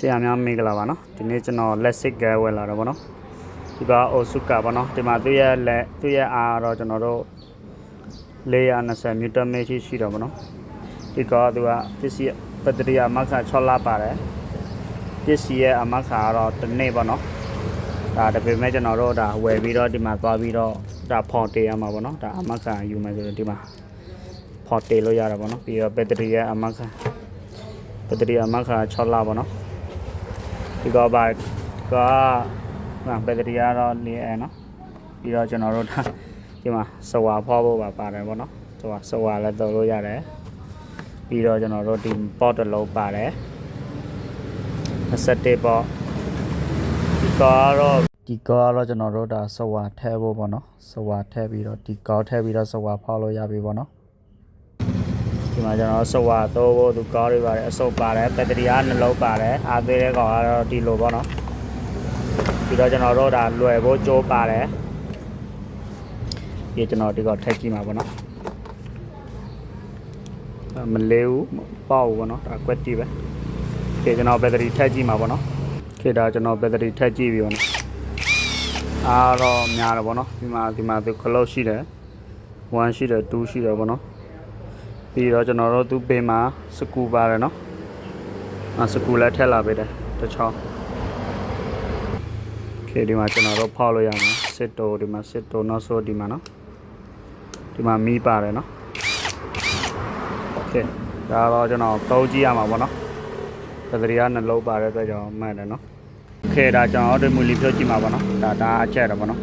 ဆရာများမင်္ဂလာပါနော်ဒီနေ့ကျွန်တော်လက်စစ်ကဲဝယ်လာတော့ဗောနော်ဒီကအိုစုကဗောနော်ဒီမှာသူ့ရဲ့အားတော့ကျွန်တော်တို့420 Newton meter ရှိတော့ဗောနော်ဒီကသူကပစ္စည်းဘက်တရီအမခါ6လပါတယ်ပစ္စည်းရဲ့အမခါတော့တစ်နေ့ဗောနော်ဒါတပေမဲ့ကျွန်တော်တို့ဒါဝယ်ပြီးတော့ဒီမှာသွားပြီးတော့ဒါဖော်တေးရမှာဗောနော်ဒါအမခါယူမယ်ဆိုတော့ဒီမှာဖော်တေးလို့ရတာဗောနော်ပြီးတော့ဘက်တရီရဲ့အမခါဘက်တရီအမခါ6လဗောနော်ဒီကဘာကဘက်တရီကတော့လေးအဲနော်ပြီးတော့ကျွန်တော်တို့ဒီမှာစဝါဖောဖို့ပါတယ်ဗောနော်စဝါလည်းသုံးလို့ရတယ်ပြီးတော့ကျွန်တော်တို့ဒီပေါ့တစ်လုံးပါတယ်21ပေါ့ဒီကတော့ကျွန်တော်တို့ဒါစဝါထဲဖို့ဗောနော်စဝါထဲပြီးတော့ဒီကောက်ထဲပြီးတော့စဝါဖောလို့ရပြီဗောနော်ဒီမှာကျွန်တော်စဝါသုံးဖို့သူကောက်တွေပါတယ်အစုပ်ပါတယ်ဘက်တရီကနှလုံးပါတယ်အားသေးတဲ့ကောင်ကတော့ဒီလိုပေါ့နော်ပြီးတော့ကျွန်တော်တို့ဒါလွယ်ဖို့ကြိုးပါတယ်ပြီးကျွန်တော်ဒီကောက်ထည့်ကြည့်မှာပေါ့နော်မလေးဘူးပေါ့ဘူးပေါ့နော်ဒါကွက်တီးပဲပြီးကျွန်တော်ဘက်တရီထည့်ကြည့်မှာပေါ့နော်ခေတ်ဒါကျွန်တော်ဘက်တရီထည့်ကြည့်ပြီပေါ့နော်အားတော့များတယ်ပေါ့နော်ဒီမှာသူခလုတ်ရှိတယ်1ရှိတယ်2ရှိတယ်ပေါ့နော်ပြီးတော့ကျွန်တော်တို့သူ့ပေမှာစကူပါတယ်နော်စကူလည်းထည့်လာပေးတယ်တစ်ချောင်းโอเคဒီမှာကျွန်တော်တို့ဖောက်လို့ရမယ်စစ်တိုဒီမှာစစ်တိုနောက်ဆိုဒီမှာနော်ဒီမှာမီးပါတယ်နော်โอเคဒါတော့ကျွန်တော်သုံးကြည့်ရမှာပေါ့နော်ဘက်တရီကနှလုံးပါတဲ့အတွက်ကြောင့်မှန်တယ်နော်โอเคဒါကျွန်တော်တို့မူလီဖြုတ်ကြည့်မှာပေါ့နော်ဒါအချက်တယ်ပေါ့နော်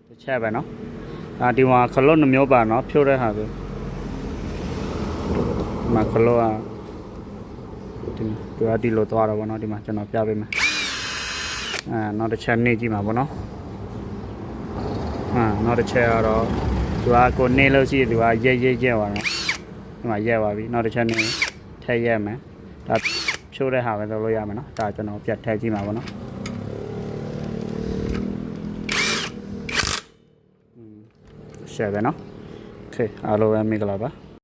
တစ်ချက်ပဲနော်ဒီမှာခလုတ်နှမျိုးပါနော်ဖြုတ်တဲ့ဟာဆိုမှာခလောဒီလိုသွားတော့ဗောနော်ဒီမှာကျွန်တော်ပြပေးမယ်နောက်တစ်ချက်နေကြည့်မှာဗောနော်နောက်တစ်ချက်ကတော့သူကကိုနေလို့ရှိရင်သူကရဲသွားတော့ဒီမှာရဲသွားပြီနောက်တစ်ချက်နေထည့်ရဲမယ်ဒါဖြိုးတဲ့ဟာပဲလုပ်လို့ရမယ်နော်ဒါကျွန်တော်ပြတ်ထည့်ကြည့်မှာဗောနော်ရှယ်ပဲနော်โอเคအားလုံးပဲမိဂလာပါ